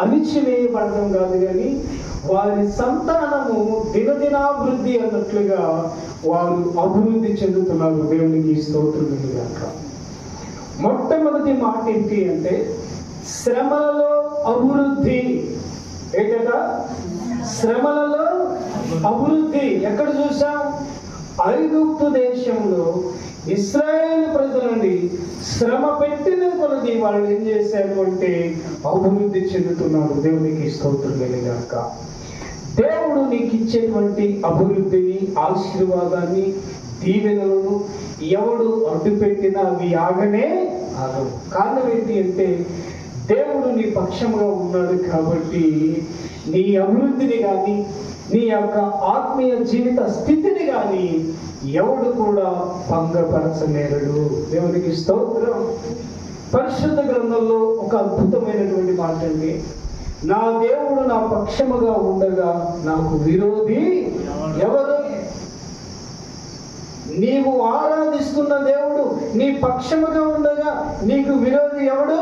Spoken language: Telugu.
అణిచివేయబడడం కాదు, కానీ వారి సంతానము దినదినాభివృద్ధి అన్నట్లుగా వారు అభివృద్ధి చెందుతున్నారు. దేవునికి స్తోత్రం గాక. మొట్టమొదటి మాట ఏంటి అంటే శ్రమలలో అభివృద్ధి. ఏంటట? శ్రమలలో అభివృద్ధి. ఎక్కడ చూసాం? ఐగుప్తు దేశంలో ఇశ్రాయేలు ప్రజలని శ్రమ పెట్టిన కొలది వాళ్ళు ఏం చేశారు అంటే అభివృద్ధి చెందుతున్నారు. దేవునికి స్తోత్రం గాక. దేవుడు నీకు ఇచ్చేటువంటి అభివృద్ధిని, ఆశీర్వాదాన్ని, దీవెనలను ఎవడు అడ్డుపెట్టినా అవి ఆగనే ఆగవు. కారణం ఏంటి అంటే దేవుడు నీ పక్షంగా ఉన్నాడు కాబట్టి నీ అభివృద్ధిని కానీ నీ యొక్క ఆత్మీయ జీవిత స్థితిని కానీ ఎవడు కూడా భంగపరచలేరు. దేవునికి స్తోత్రం. పరిశుద్ధ గ్రంథంలో ఒక అద్భుతమైనటువంటి మాట అండి, నా దేవుడు నా పక్షముగా ఉండగా నాకు విరోధి ఎవరు? నీవు ఆరాధిస్తున్న దేవుడు నీ పక్షముగా ఉండగా నీకు విరోధి ఎవడు?